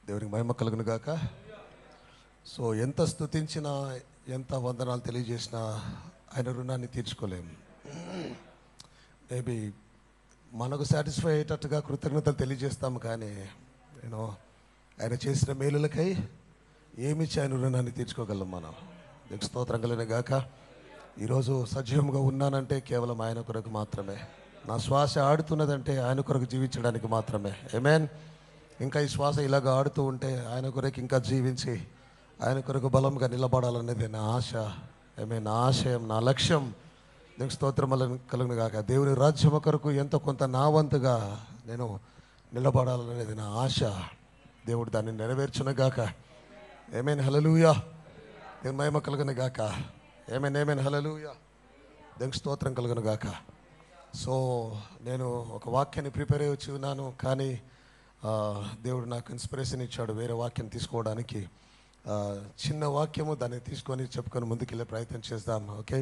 దేవునికి మహిమ కలుగును గాక. సో ఎంత స్తుతించినా, ఎంత వందనాలు తెలియజేసినా ఆయన రుణాన్ని తీర్చుకోలేము. మేబీ మనకు సాటిస్ఫై అయ్యేటట్టుగా కృతజ్ఞతలు తెలియజేస్తాము, కానీ ఆయన చేసిన మేలులకై ఏమిచ్చి ఆయన రుణాన్ని తీర్చుకోగలం మనం. దేవునికి స్తోత్రం కలుగును గాక. ఈరోజు సజీవంగా ఉన్నానంటే కేవలం ఆయన కొరకు మాత్రమే. నా శ్వాస ఆడుతున్నదంటే ఆయన కొరకు జీవించడానికి మాత్రమే. ఆమేన్. ఇంకా ఈ శ్వాస ఇలాగ ఆడుతూ ఉంటే ఆయన కొరకు ఇంకా జీవించి ఆయన కొరకు బలంగా నిలబడాలనేది నా ఆశ. ఆమేన్. నా ఆశయం, నా లక్ష్యం. దేవునికి స్తోత్రం కలుగును గాక. దేవుని రాజ్యం కొరకు ఎంతో కొంత నా వంతుగా నేను నిలబడాలనేది నా ఆశ. దేవుడు దాన్ని నెరవేర్చును గాక. ఆమేన్. హల్లెలూయా. దేవుని మహిమ కలుగును గాక. ఆమేన్. ఆమేన్. హల్లెలూయా. దేవునికి స్తోత్రం కలుగును గాక. సో నేను ఒక వాక్యాన్ని ప్రిపేర్ అయ్యి వచ్చి ఉన్నాను, కానీ దేవుడు నాకు ఇన్స్పిరేషన్ ఇచ్చాడు వేరే వాక్యం తీసుకోవడానికి. చిన్న వాక్యము, దాన్ని తీసుకొని చెప్పుకొని ముందుకెళ్ళే ప్రయత్నం చేద్దాం. ఓకే.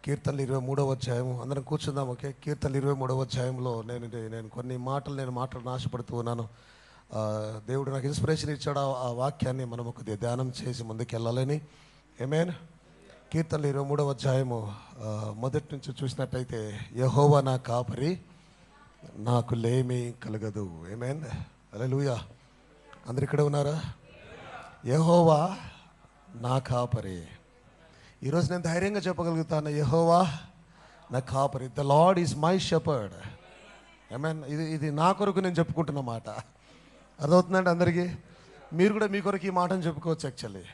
కీర్తనలు 23వ అధ్యాయము, అందరం కూర్చుందాం. ఓకే. కీర్తనలు 23వ అధ్యాయంలో నేను కొన్ని మాటలు మాట్లాడని ఆశపడుతూ ఉన్నాను. దేవుడు నాకు ఇన్స్పిరేషన్ ఇచ్చాడు ఆ వాక్యాన్ని మనం కొద్దిగా ధ్యానం చేసి ముందుకెళ్ళాలని. ఆమేన్. కీర్తనలు 23వ అధ్యాయము మొదటి నుంచి చూసినట్టయితే, యెహోవా నా కాపరి, నాకు లేమి కలగదు. ఆమేన్. హల్లెలూయా. అందరు ఇక్కడ ఉన్నారా? యెహోవా నా కాపరి. ఈరోజు నేను ధైర్యంగా చెప్పగలుగుతాను, యెహోవా నా కాపరి. The lord is my shepherd. ఆమేన్. ఇది నా కొరకు నేను చెప్పుకుంటున్న మాట. అర్థమవుతుందండి అందరికీ? మీరు కూడా మీ కొరకు ఈ మాటను చెప్పుకోవచ్చు. యాక్చువల్లీ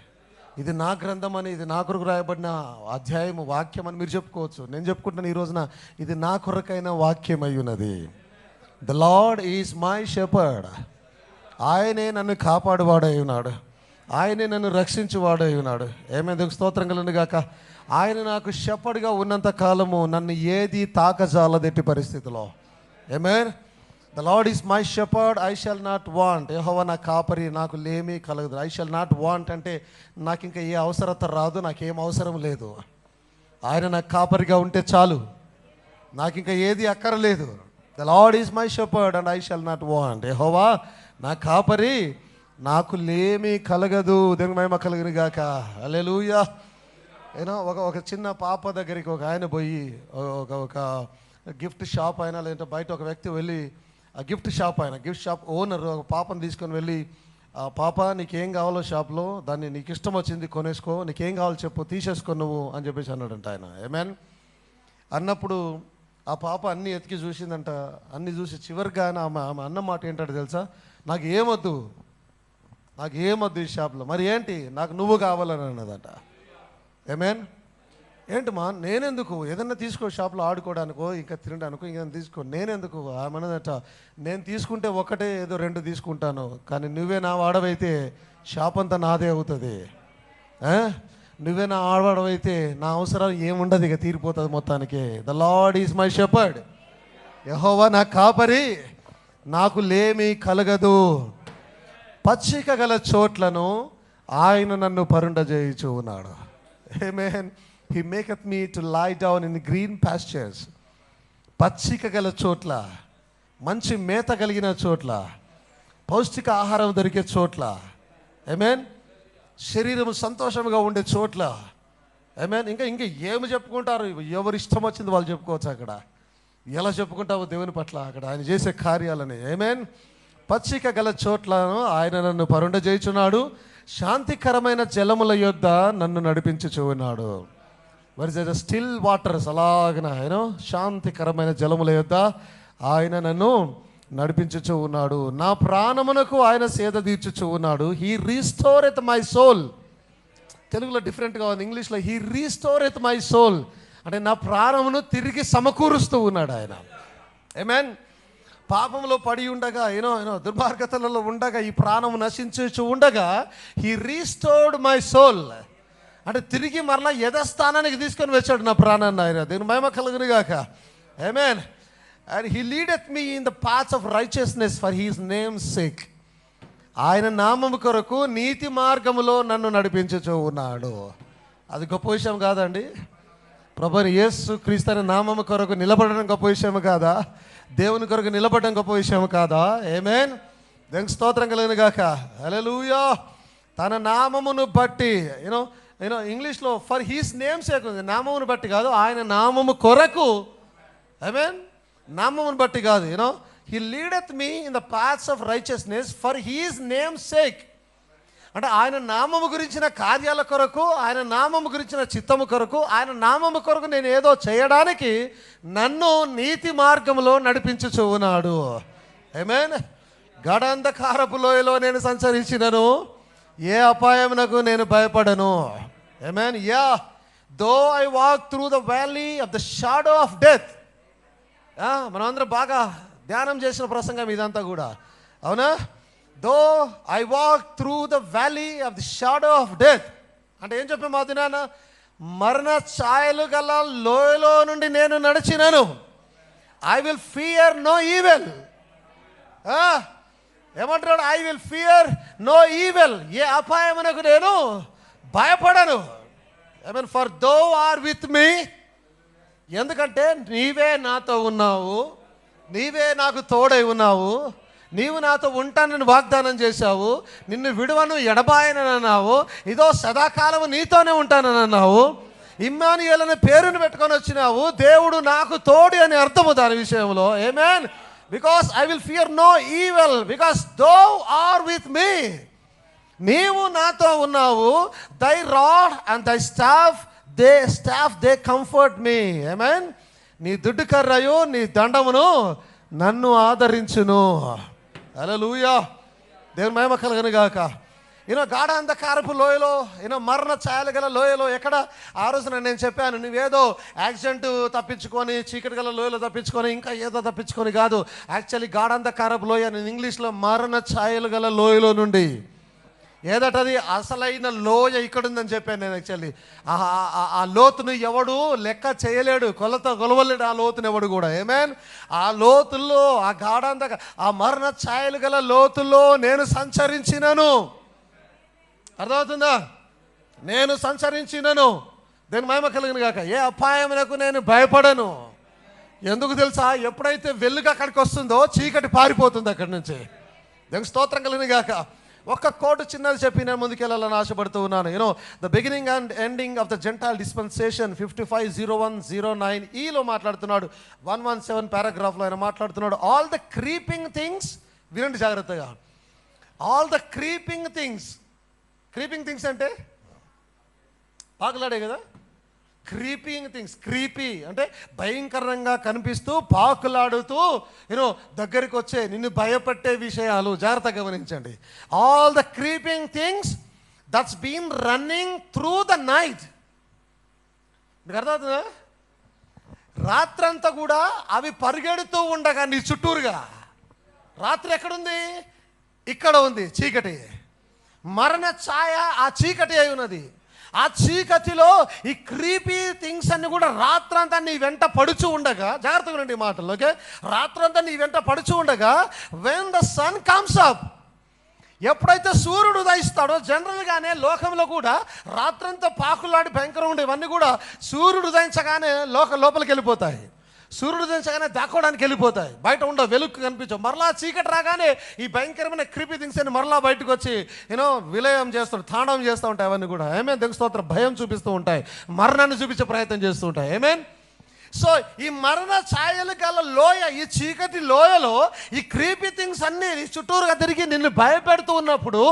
ఇది నా గ్రంథం అని, ఇది నా కొరకు రాయబడిన అధ్యాయం, వాక్యం అని మీరు చెప్పుకోవచ్చు. నేను చెప్పుకుంటున్నాను ఈ రోజున, ఇది నా కొరకైన వాక్యం అయి ఉన్నది. The lord is my shepherd. ఆయనే నన్ను కాపాడువాడై ఉన్నాడు, ఆయనే నన్ను రక్షించువాడై ఉన్నాడు. ఏమైంది? స్తోత్రం కలుగును గాక. ఆయన నాకు షెపర్డ్గా ఉన్నంత కాలము నన్ను ఏది తాకజాలదెట్టి పరిస్థితిలో. ఆమేన్. The lord is my shepherd, I shall not want. యెహోవా నా కాపరి, నాకు లేమి కలగదు. ఐ షల్ నాట్ వాంట్ అంటే నాకు ఇంకా ఏ అవసరత రాదు, నాకేం అవసరం లేదు. ఆయన నాకు కాపరిగా ఉంటే చాలు, నాకు ఇంకా ఏది అక్కరలేదు. The lord is my shepherd and I shall not want. యెహోవా నా కాపరి, నాకు లేమి కలగదు. దేవుని మహిమ కలుగును గాక. హల్లెలూయా. ఒక చిన్న పాప దగ్గరికి ఒక ఆయన పోయి, ఒక గిఫ్ట్ షాప్ అయినా లేదంటే బయట ఒక వ్యక్తి వెళ్ళి, ఆ గిఫ్ట్ షాప్ ఓనర్ ఒక పాపను తీసుకొని వెళ్ళి, పాప నీకేం కావాలో షాప్లో, దాన్ని నీకు ఇష్టం వచ్చింది కొనేసుకో, నీకేం కావాలో చెప్పు, తీసేసుకో నువ్వు అని చెప్పేసి అన్నాడంట ఆయన. ఆమేన్. అన్నప్పుడు ఆ పాప అన్నీ ఎతికి చూసిందంట. అన్నీ చూసి చివరిగా ఆమె అన్న మాట ఏంటంటే తెలుసా? నాకు ఏమొద్దు ఈ షాప్లో. మరి ఏంటి? నాకు నువ్వు కావాలని అన్నదంట. ఆమేన్. ఏంటి మా, నేనెందుకు? ఏదన్నా తీసుకో, షాప్లో ఆడుకోవడానికో ఇంకా తినడానికో ఇంకేదైనా తీసుకో, నేనెందుకు? ఆమె అన్నదట, నేను తీసుకుంటే ఒకటే ఏదో 2 తీసుకుంటాను, కానీ నువ్వే నా వాడవైతే షాప్ అంతా నాదే అవుతుంది. నువ్వే నా ఆడవాడవైతే నా అవసరం ఏముండదు, ఇక తీరిపోతుంది మొత్తానికి. The lord is my shepherd. యెహోవా నా కాపరి, నాకు లేమి కలగదు. పచ్చిక గల చోట్లను ఆయన నన్ను పరుండజేయుచు ఉన్నాడు. ఆమేన్. He maketh me to lie down in green pastures. పచ్చిక గల చోట్ల, మంచి మేత కలిగిన చోట్ల, పౌష్టిక ఆహారం దొరికే చోట్ల. ఆమేన్. శరీరం సంతోషంగా ఉండే చోట్ల. ఆమేన్. ఇంకా ఏమి చెప్పుకుంటారు? ఎవరు ఇష్టం వచ్చింది వాళ్ళు చెప్పుకోవచ్చు అక్కడ. ఎలా చెప్పుకుంటావు దేవుని పట్ల అక్కడ ఆయన చేసే కార్యాలని. ఆమేన్. పచ్చిక గల చోట్లను ఆయన నన్ను పరుండజేయుచున్నాడు, శాంతికరమైన జలముల యొద్ద నన్ను నడిపించుచు ఉన్నాడు. మరి స్టిల్ వాటర్స్, అలాగన శాంతికరమైన జలముల యొద్ద ఆయన నన్ను నడిపించుచు ఉన్నాడు. నా ప్రాణమునకు ఆయన సేద తీర్చుచు ఉన్నాడు. He restoreth my soul. తెలుగులో డిఫరెంట్గా ఉంది, ఇంగ్లీష్లో హీ రీస్టోరెత్ మై సోల్ అంటే నా ప్రాణమును తిరిగి సమకూరుస్తూ ఉన్నాడు ఆయన. ఆమేన్. పాపంలో పడి ఉండగా, దుర్మార్గతలలో ఉండగా, ఈ ప్రాణము నశించు ఉండగా, హీ రీస్టోర్డ్ మై సోల్ అంటే తిరిగి మరలా యథాస్థానానికి తీసుకొని వచ్చాడు నా ప్రాణాన్ని ఆయన. దేవుని మహిమ కలుగును గాక. ఆమేన్. And he leadeth me in the paths of righteousness for his name's sake. ఆయన నామము కొరకు నీతి మార్గములో నన్ను నడిపించుచూ ఉన్నాడు. అది గొప్ప విషయం కాదండి? ప్రభువైన యేసు క్రీస్తు అనే నామము కొరకు నిలబడడం గొప్ప విషయం కాదా? దేవుని కొరకు నిలబడడం గొప్ప విషయం కాదా? ఆమేన్. దేవునికి స్తోత్రం కలుగును గాక. హల్లెలూయా. తన నామమును బట్టి యూనో ఇంగ్లీష్లో ఫర్ హీస్ నేమ్ సేక్ ఉంది. నామమును బట్టి కాదు, ఆయన నామము కొరకు. ఆమేన్. నామమును బట్టి కాదు. He leadeth me in the paths of righteousness for his name sake. అంటే ఆయన నామము గురించిన కార్యాల కొరకు, ఆయన నామము గురించిన చిత్తము కొరకు, ఆయన నామము కొరకు నేను ఏదో చేయడానికి నన్ను నీతి మార్గంలో నడిపించుచు ఉన్నాడు. ఆమేన్. గడంధకారపు లోయలో నేను సంచరించినను, ఏ అపాయమునకు నేను భయపడను. ఆమేన్. Yea though I walk through the valley of the shadow of death. మనమందరం బాగా ధ్యానం చేసిన ప్రసంగం ఇదంతా కూడా, అవునా? Though I walk through the valley of the shadow of death అంటే ఏం చెప్పే మా దినాన, మరణ ఛాయలు గల లోయలో నుండి నేను నడిచినను, I will fear no evil. ఏమంటున్నాడు? I will fear no evil. ఏ అపాయమునకు నేను భయపడను. I mean for thou art with me. ఎందుకంటే నీవే నాతో ఉన్నావు, నీవే నాకు తోడై ఉన్నావు, నీవు నాతో ఉంటానని వాగ్దానం చేశావు, నిన్ను విడువను ఎడబాయనని అన్నావు, ఇదో సదాకాలము నీతోనే ఉంటానని అన్నావు, ఇమ్మానుయేల్ అనే పేరును పెట్టుకొని వచ్చినావు, దేవుడు నాకు తోడి అని అర్థము దాని విషయంలో. ఆమేన్. Because I will fear no evil because thou art with me. నీవు నాతో ఉన్నావు, thy rod and thy staff they comfort me. ఆమేన్. నీ దుడ్డు కర్రయు నీ దండమును నన్ను ఆదరించును. హల్లెలూయా. దేవుని మహిమ కలుగును గాక. గాఢాంధకారపు లోయలో, మరణ ఛాయలు గల లోయలో ఎక్కడ? ఆ రోజున నేను చెప్పాను, నువ్వేదో యాక్సిడెంట్ తప్పించుకొని, చీకటి గల లోయలో తప్పించుకొని, ఇంకా ఏదో తప్పించుకొని కాదు. యాక్చువల్లీ గాఢాంధకారపు లోయ నేను ఇంగ్లీష్లో మరణ ఛాయలు గల లోయలో నుండి. ఏదటది? అసలైన లోయ ఇక్కడ ఉందని చెప్పాను నేను. యాక్చువల్లీ ఆ లోతును ఎవడు లెక్క చేయలేడు, కొలవలేడు ఆ లోతును ఎవడు కూడా. ఆమేన్. ఆ లోతుల్లో, ఆ గాఢాంధక, ఆ మరణ ఛాయలు గల లోతుల్లో నేను సంచరించినను. అర్థమవుతుందా? నేను సంచరించినను. దేని మహిమ కలుగును గాక. ఏ అపాయమునకు నేను భయపడను. ఎందుకు తెలుసా? ఎప్పుడైతే వెలుగు అక్కడికి వస్తుందో చీకటి పారిపోతుంది అక్కడి నుంచి. దేవునికి స్తోత్రం కలుగును గాక. ఒక్క కోటు చిన్నది చెప్పి నేను ముందుకెళ్ళాలని ఆశపడుతూ ఉన్నాను. The beginning and ending of the gentile dispensation 55:01-09 ఈలో మాట్లాడుతున్నాడు. 117 పారాగ్రాఫ్లో ఆయన మాట్లాడుతున్నాడు. ఆల్ ద క్రీపింగ్ థింగ్స్, వినండి జాగ్రత్తగా, all the creeping things. Creeping things అంటే పాకులాడే కదా. క్రీపింగ్ థింగ్స్, క్రీపీ అంటే భయంకరంగా కనిపిస్తూ పాకులాడుతూ దగ్గరికి వచ్చే, నిన్ను భయపెట్టే విషయాలు. జాగ్రత్తగా గమనించండి. All the creeping things that's been running through the night. మీకు అర్థమవుతుందా? రాత్రంతా కూడా అవి పరిగెడుతూ ఉండగా నీ చుట్టూరుగా. రాత్రి ఎక్కడుంది? ఇక్కడ ఉంది చీకటి. మరణ ఛాయ ఆ చీకటి అయి ఉన్నది. ఆ చీకటిలో ఈ క్రీపీ థింగ్స్ అన్ని కూడా రాత్రంతా నీ వెంట పడుచు ఉండగా, జాగ్రత్తగా ఉండండి ఈ మాటలు, ఓకే? రాత్రంతా నీ వెంట పడుచు ఉండగా, when the sun comes up, ఎప్పుడైతే సూర్యుడు ఉదయిస్తాడో, జనరల్గానే లోకంలో కూడా రాత్రంతా పాకులాడి భయంకరంగా ఉండే ఇవన్నీ కూడా సూర్యుడు ఉదయించగానే లోపలికి వెళ్ళిపోతాయి. సూర్యుడు ఉదయించగానే దాక్కోవడానికి వెళ్ళిపోతాయి. బయట ఉండవు, వెలుగు కనిపించవు. మరలా చీకటి రాగానే ఈ భయంకరమైన క్రీపీ థింగ్స్ అని మరలా బయటకు వచ్చి విలయం చేస్తూ, తాండవం చేస్తూ ఉంటాయి. అవన్నీ కూడా ఏమేన్ దేవుని స్తోత్రం, భయం చూపిస్తూ ఉంటాయి, మరణాన్ని చూపించే ప్రయత్నం చేస్తూ ఉంటాయి. ఏమేన్. సో ఈ మరణ ఛాయలు గల లోయ, ఈ చీకటి లోయలో ఈ క్రీపీ థింగ్స్ అన్నీ చుట్టూరుగా తిరిగి నిన్ను భయపెడుతూ ఉన్నప్పుడు,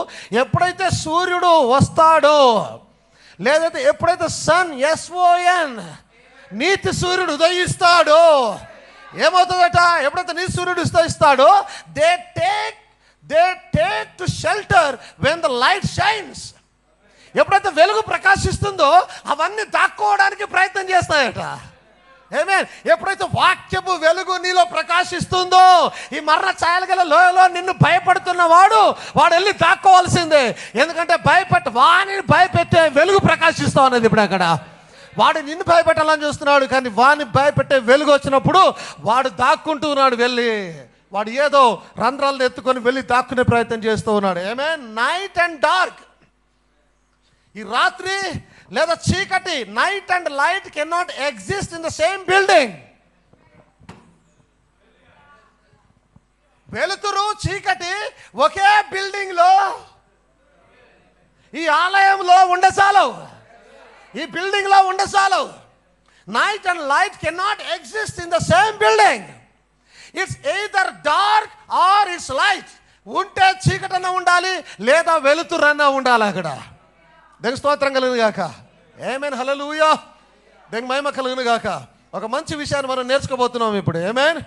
ఎప్పుడైతే సూర్యుడు వస్తాడో, లేదైతే ఎప్పుడైతే సన్ SON నీతి సూర్యుడు ఉదయిస్తాడో, ఏమవుతుందట? ఎప్పుడైతే నీతి సూర్యుడు ఉదయిస్తాడో, they take to shelter when the light shines. ఎప్పుడైతే వెలుగు ప్రకాశిస్తుందో అవన్నీ దాక్కోవడానికి ప్రయత్నం చేస్తాయట. ఆమేన్. ఎప్పుడైతే వాక్యపు వెలుగు నీలో ప్రకాశిస్తుందో, ఈ మరణ ఛాయలు గల లోయలో నిన్ను భయపడుతున్న వాడు వెళ్ళి దాక్కోవాల్సిందే. ఎందుకంటే వాడిని భయపెట్టే వెలుగు ప్రకాశిస్తా ఉన్నది. ఇప్పుడు అక్కడ వాడు నిన్ను భయపెట్టాలని చూస్తున్నాడు, కానీ వాడిని భయపెట్టే వెలుగు వచ్చినప్పుడు వాడు దాక్కుంటూ ఉన్నాడు. వెళ్ళి వాడు ఏదో రంధ్రాలను ఎత్తుకొని వెళ్ళి దాక్కునే ప్రయత్నం చేస్తూ ఉన్నాడు. ఆమేన్. నైట్ అండ్ డార్క్, ఈ రాత్రి లేదా చీకటి, night and light can not exist in the same building. వెలుతురు చీకటి ఒకే బిల్డింగ్లో ఈ ఆలయంలో ఉండసాలవు, ఈ బిల్డింగ్లో ఉండసాలవు. Night and light can not exist in the same building. It's either dark or it's light. ఉంటే చీకటన్నా ఉండాలి, లేదా వెలుతురన్నా ఉండాలి అక్కడ. దేవుని స్తోత్రం కలుగును గాక. ఆమేన్, హల్లెలూయా. దేవుని మహిమ కలుగును గాక. ఒక మంచి విషయాన్ని మనం నేర్చుకోబోతున్నాం ఇప్పుడు. ఆమేన్.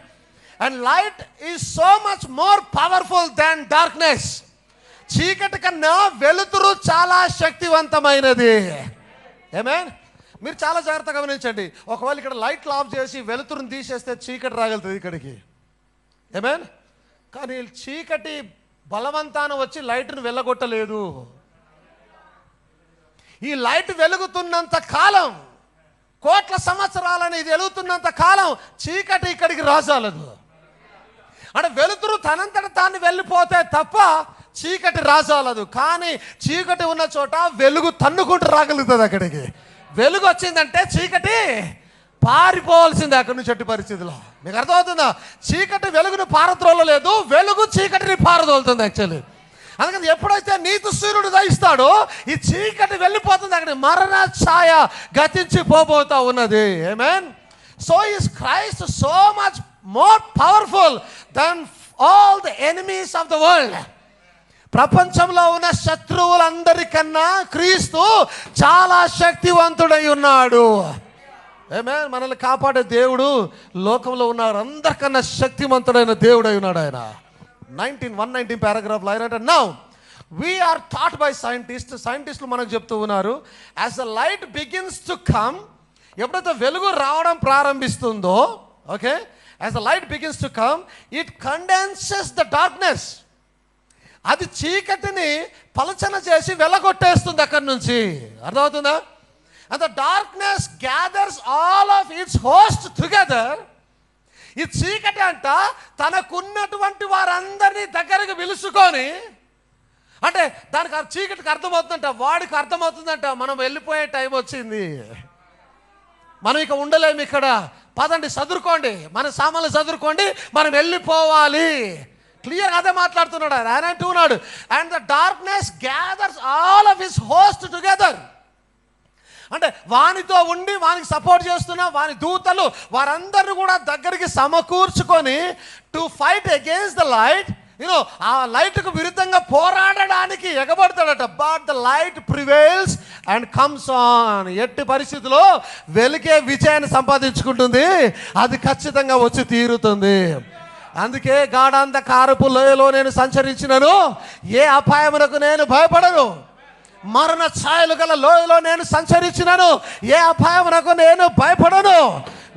And light is so much more powerful than darkness. చీకటి కన్నా వెలుతురు చాలా శక్తివంతమైనది. ఆమేన్. మీరు చాలా జాగ్రత్తగా గమనించండి. ఒకవేళ ఇక్కడ లైట్లు ఆఫ్ చేసి వెలుతురుని తీసేస్తే చీకటి రాగలుగుతుంది ఇక్కడికి. ఆమేన్. కానీ చీకటి బలవంతాన వచ్చి లైట్ను వెళ్ళగొట్టలేదు. ఈ లైట్ వెలుగుతున్నంత కాలం, కోట్ల సంవత్సరాలని ఇది వెలుగుతున్నంత కాలం చీకటి ఇక్కడికి రాజాలదు. అంటే వెలుతురు తనంతట తాను వెళ్ళిపోతే తప్ప చీకటి రాజాలదు. కానీ చీకటి ఉన్న చోట వెలుగు తన్నుకుంటూ రాగలుగుతుంది అక్కడికి. వెలుగు వచ్చిందంటే చీకటి పారిపోవాల్సిందే అక్కడి నుంచి ఎట్టి పరిస్థితిలో. మీకు అర్థమవుతుందా? చీకటి వెలుగును పారద్రోలలేదు, వెలుగు చీకటిని పారదోలుతుంది యాక్చువల్లీ. అందుకని ఎప్పుడైతే నీతి సూర్యుడు దయిస్తాడో ఈ చీకటి వెళ్ళిపోతుంది, అక్కడ మరణ ఛాయ గతించిపోబోతా ఉన్నది. ఆమేన్. So is Christ so much more powerful than all the enemies of the world. ప్రపంచంలో ఉన్న శత్రువులందరికన్నా క్రీస్తు చాలా శక్తివంతుడై ఉన్నాడు. ఆమేన్. మనల్ని కాపాడే దేవుడు లోకంలో ఉన్న అందరికన్నా శక్తివంతుడైన దేవుడై ఉన్నాడు ఆయన. 119 పారాగ్రాఫ్లో ఆయన అంటే, నౌ వీఆర్ టాట్ బై సైంటిస్టులు మనకు చెప్తూ ఉన్నారు, as the light begins to come, ఎప్పుడైతే వెలుగు రావడం ప్రారంభిస్తుందో, okay, as the light begins to come it condenses the darkness. అది చీకటిని పలచన చేసి వెళ్ళగొట్టేస్తుంది అక్కడి నుంచి. అర్థమవుతుందా? And the darkness gathers all of its host together. ఈ చీకటి అంట తనకున్నటువంటి వారందరినీ దగ్గరకు పిలుచుకొని, అంటే దానికి చీకటికి అర్థమవుతుందంట, వాడికి అర్థమవుతుందంట మనం వెళ్ళిపోయే టైం వచ్చింది, మనం ఇక ఉండలేము ఇక్కడ, పదండి చదువుకోండి, మన సామాన్లు చదువుకోండి, మనం వెళ్ళిపోవాలి. క్లియర్ అదే మాట్లాడుతున్నాడు ఆయన అంటున్నాడు. And the darkness gathers all of his host together. అంటే వానితో ఉండి వానికి సపోర్ట్ చేస్తున్న వాని దూతలు వారందరూ కూడా దగ్గరికి సమకూర్చుకొని to fight against the light. You know ఆ లైట్కు విరుద్ధంగా పోరాడడానికి ఎగబడతాడట. But the light prevails and comes on. ఎట్టి పరిస్థితుల్లో వెలిగే విజయాన్ని సంపాదించుకుంటుంది, అది ఖచ్చితంగా వచ్చి తీరుతుంది. అందుకే గాఢాంధకారపు లోయలో నేను సంచరించినను ఏ అపాయమునకు నేను భయపడను, మరణ ఛాయలు గల లోయలో నేను సంచరించినను ఏ అపాయమునకు నేను భయపడను,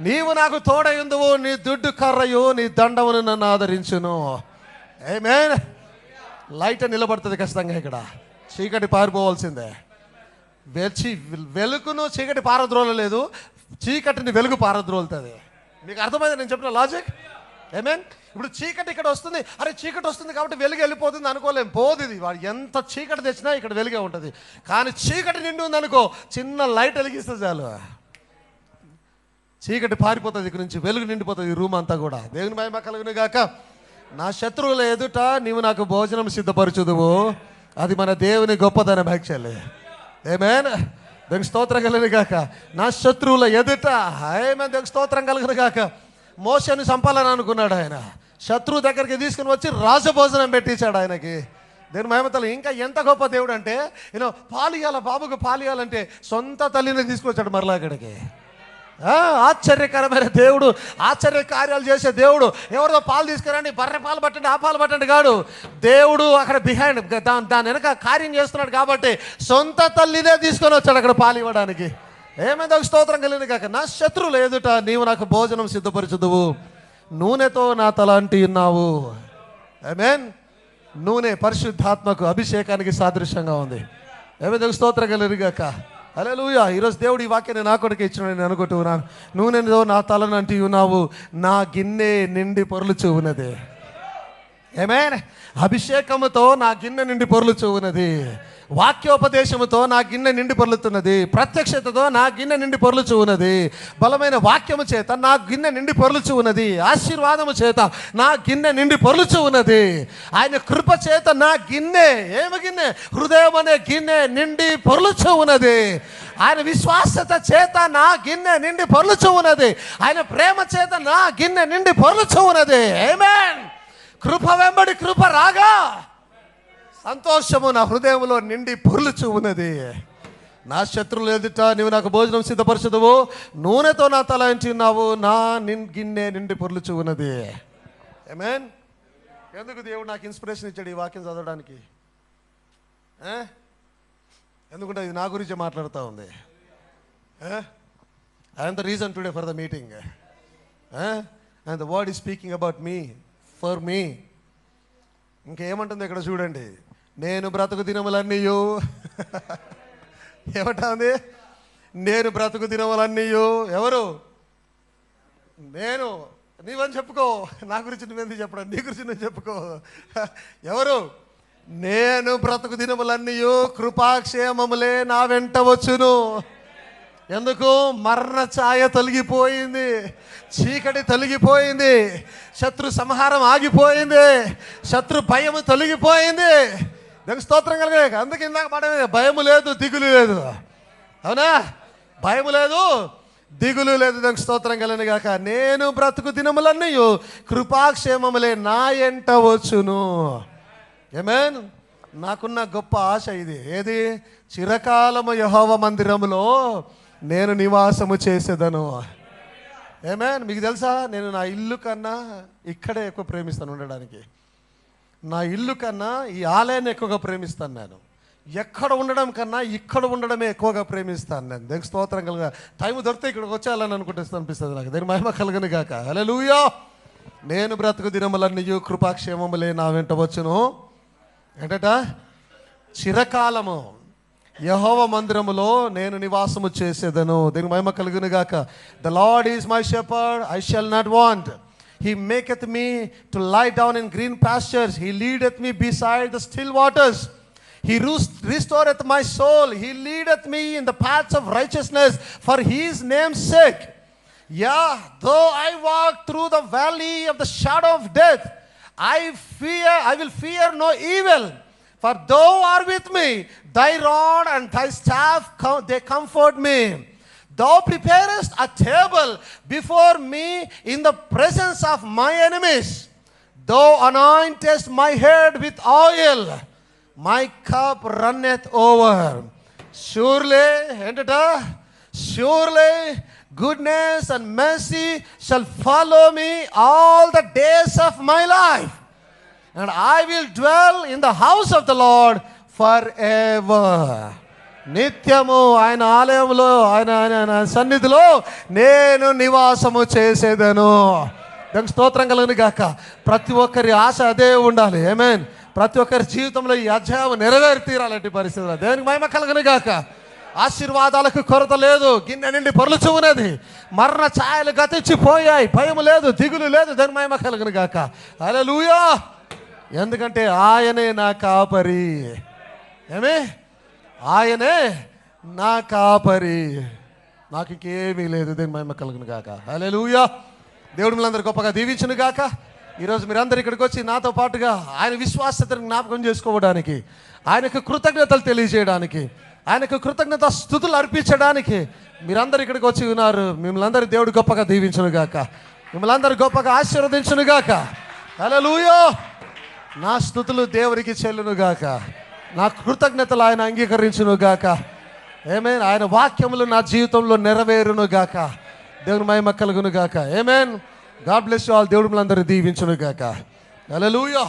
నీవు నాకు తోడయుందువు, నీ దుడ్డు కర్రయు నీ దండమును నన్ను ఆదరించును. ఆమేన్. లైట్ నిలబడుతుంది ఖచ్చితంగా. ఇక్కడ చీకటి పారిపోవాల్సిందే. వెలుగును చీకటి పారద్రోలలేదు, చీకటిని వెలుగు పారద్రోలుతుంది. మీకు అర్థమైంది నేను చెప్పిన లాజిక్? ఆమేన్. ఇప్పుడు చీకటి ఇక్కడ వస్తుంది, అరే చీకటి వస్తుంది కాబట్టి వెలుగు వెళ్ళిపోతుంది అనుకోలేం. పోదు. ఇది వాడు ఎంత చీకటి తెచ్చినా ఇక్కడ వెలుగే ఉంటుంది. కానీ చీకటి నిండి ఉంది అనుకో, చిన్న లైట్ వెలిగిస్తే చాలు, చీకటి పారిపోతుంది ఇక్కడ నుంచి, వెలుగు నిండిపోతుంది ఈ రూమ్ అంతా కూడా. దేవుని మహిమ కలుగును గాక. నా శత్రువుల ఎదుట నీవు నాకు భోజనం సిద్ధపరచుదువు, అది మన దేవుని గొప్పదనం యాక్చువల్లీ. ఆమేన్. దేవుని స్తోత్రం కలుగును గాక. నా శత్రువుల ఎదుట, ఆమేన్, దేవుని స్తోత్రం కలుగును గాక. మోషేను చంపాలని అనుకున్నాడు ఆయన, శత్రువు దగ్గరికి తీసుకుని వచ్చి రాజభోజనం పెట్టించాడు ఆయనకి. దేవుని మహిమతలు. ఇంకా ఎంత గొప్ప దేవుడు అంటే, యూనో పాలియాల బాబుకు పాలియాలంటే సొంత తల్లిని తీసుకొచ్చాడు మరలా అక్కడికి. ఆశ్చర్యకరమైన దేవుడు, ఆశ్చర్య కార్యాలు చేసే దేవుడు. ఎవరిదో పాలు తీసుకురండి, బర్రె పాలు పట్టండి, ఆ పాలు పట్టండి కాడు. దేవుడు అక్కడ బిహైండ్ దాని వెనక కార్యం చేస్తున్నాడు కాబట్టి సొంత తల్లినే తీసుకొని వచ్చాడు అక్కడ పాలు ఇవ్వడానికి. ఏమైంది? ఒక స్తోత్రం కలిగిన కాక. నా శత్రువులు ఎదుట నీవు నాకు భోజనం సిద్ధపరచుదువు, నూనెతో నా తల అంటి ఉన్నావు. ఆమేన్. నూనె పరిశుద్ధాత్మకు అభిషేకానికి సాదృశ్యంగా ఉంది. ఏమైంది? ఒక స్తోత్రం కలిగిన కాక. హల్లెలూయా. ఈరోజు దేవుడు ఈ వాక్యాన్ని నా కొడుకు ఇచ్చిన నేను అనుకుంటున్నాను. నూనెతో నా తలను అంటి ఉన్నావు, నా గిన్నె నిండి పొర్లుచూ ఉన్నది. ఆమేన్. అభిషేకముతో నా గిన్నె నిండి పొర్లుచూ ఉన్నది. వాక్యోపదేశముతో నా గిన్నె నిండి పొర్లుతున్నది, ప్రత్యక్షతతో నా గిన్నె నిండి పొర్లుచు ఉన్నది, బలమైన వాక్యము చేత నా గిన్నె నిండి పొర్లుచు ఉన్నది, ఆశీర్వాదము చేత నా గిన్నె నిండి పొర్లుచు ఉన్నది, ఆయన కృప చేత నా గిన్నె, ఏమి గిన్నె, హృదయం అనే గిన్నె నిండి పొర్లుచు ఉన్నది, ఆయన విశ్వాసత చేత నా గిన్నె నిండి పొర్లుచు ఉన్నది, ఆయన ప్రేమ చేత నా గిన్నె నిండి పొర్లుచు ఉన్నది. ఆమేన్. కృప వెంబడి కృప రాగా సంతోషము నా హృదయంలో నిండి పొర్లుచు ఉన్నది. నా శత్రువులు ఎదుట నీవు నాకు భోజనం సిద్ధపరచదువు, నూనెతో నా తల ఎంచున్నావు, నా గిన్నె నిండి పొర్లుచు ఉన్నది. ఆమేన్. ఎందుకు దేవుడు నాకు ఇన్స్పిరేషన్ ఇచ్చాడు ఈ వాక్యం చదవడానికి? ఎందుకంటే ఇది నా గురించి మాట్లాడుతూ ఉంది. I'm the reason today for the meeting, and the word is speaking about me, for me. ఇంకేమంటుంది ఇక్కడ చూడండి, నేను బ్రతుకు దినములన్నీయు ఏమంటుంది? నేను బ్రతుకు దినములన్నీయు. ఎవరు? నేను. నీవని చెప్పుకో, నా గురించి నువ్వెందుకు చెప్పడం, నీ గురించి నువ్వు చెప్పుకో. ఎవరు? నేను బ్రతుకు దినములన్నీయు కృపాక్షేమములే నా వెంట వచ్చును. ఎందుకు? మరణ ఛాయ తొలగిపోయింది, చీకటి తొలగిపోయింది, శత్రు సంహారం ఆగిపోయింది, శత్రు భయము తొలగిపోయింది. దానికి స్తోత్రం కలిగే. అందుకే ఇందాక మాట భయము లేదు, దిగులు లేదు. అవునా? భయము లేదు, దిగులు లేదు. దానికి స్తోత్రం కలిగిన గాక. నేను బ్రతుకు దినములన్నీ కృపాక్షేమములే నా ఎంట వచ్చును. ఆమేన్. నాకున్న గొప్ప ఆశ ఇది. ఏది? చిరకాలము యెహోవా మందిరములో నేను నివాసము చేసేదను. ఆమేన్. మీకు తెలుసా, నేను నా ఇల్లు కన్నా ఇక్కడే ఎక్కువ ప్రేమిస్తాను ఉండడానికి. నా ఇల్లు కన్నా ఈ ఆలయాన్ని ఎక్కువగా ప్రేమిస్తాను. నేను ఎక్కడ ఉండడం కన్నా ఇక్కడ ఉండడమే ఎక్కువగా ప్రేమిస్తాను. నేను దేవునికి స్తోత్రం కలుగా. టైం దొరికితే ఇక్కడికి వచ్చేయాలని అనిపిస్తుంది నాకు. దేని మహిమ కలుగను గాక. హల్లెలూయా. నేను బ్రతుకు దినములన్నీ కృపాక్షేమములే నా వెంట వచ్చును. ఏంటట? చిరకాలము యెహోవా మందిరములో నేను నివాసము చేసేదను. దీనికి మహిమ కలుగును గాక. The lord is my shepherd, I shall not want. He maketh me to lie down in green pastures. He leadeth me beside the still waters. He restoreth my soul. He leadeth me in the paths of righteousness for his name's sake. Yeah, though I walk through the valley of the shadow of death, I will fear no evil. For thou art with me, thy rod and thy staff, they comfort me. Thou preparest a table before me in the presence of my enemies. Thou anointest my head with oil. My cup runneth over. Surely, surely goodness and mercy shall follow me all the days of my life. And I will dwell in the house of the Lord forever. నిత్యము ఆయన ఆలయంలో, ఆయన సన్నిధిలో నేను నివాసము చేసేదను. దానికి స్తోత్రం కలుగును గాక. ప్రతి ఒక్కరి ఆశ అదే ఉండాలి. ఆమేన్. ప్రతి ఒక్కరి జీవితంలో ఈ అధ్యాయం నెరవేరి తీరాలంటి పరిస్థితులు. దేవునికి మహిమ కలుగును గాక. ఆశీర్వాదాలకు కొరత లేదు, గిన్నె నిండి పొర్లుచు ఉన్నది, మరణ ఛాయలు గతించిపోయాయి, భయం లేదు, దిగులు లేదు. దేవునికి మహిమ కలుగును గాక. హల్లెలూయా. ఎందుకంటే ఆయనే నా కాపరి. ఏమే? ఆయనే నా కాపరి, నాకు ఇంకేమీ లేదు. దేని మహిమ కలుగును గాక. హల్లెలూయా. దేవుడు మీరందరూ గొప్పగా దీవించును గాక. ఈరోజు మీరందరూ ఇక్కడికి వచ్చి నాతో పాటుగా ఆయన విశ్వాసతను జ్ఞాపకం చేసుకోవడానికి, ఆయనకు కృతజ్ఞతలు తెలియజేయడానికి, ఆయనకు కృతజ్ఞత స్తుతులు అర్పించడానికి మీరందరూ ఇక్కడికి వచ్చి ఉన్నారు. మిమ్మల్ని అందరూ దేవుడు గొప్పగా దీవించును గాక. మిమ్మల్ని అందరూ గొప్పగా ఆశీర్వదించును గాక. హల్లెలూయా. నా స్తుతులు దేవునికి చెల్లును గాక. నా కృతజ్ఞతలు ఆయన అంగీకరించును గాక. ఆమేన్. ఆయన వాక్యములు నా జీవితంలో నెరవేరును గాక. దేవుని మహిమ కలుగును గాక. Amen. God bless you all. దేవుడు మిమ్మల్ని అందరూ దీవించును గాక. హల్లెలూయా.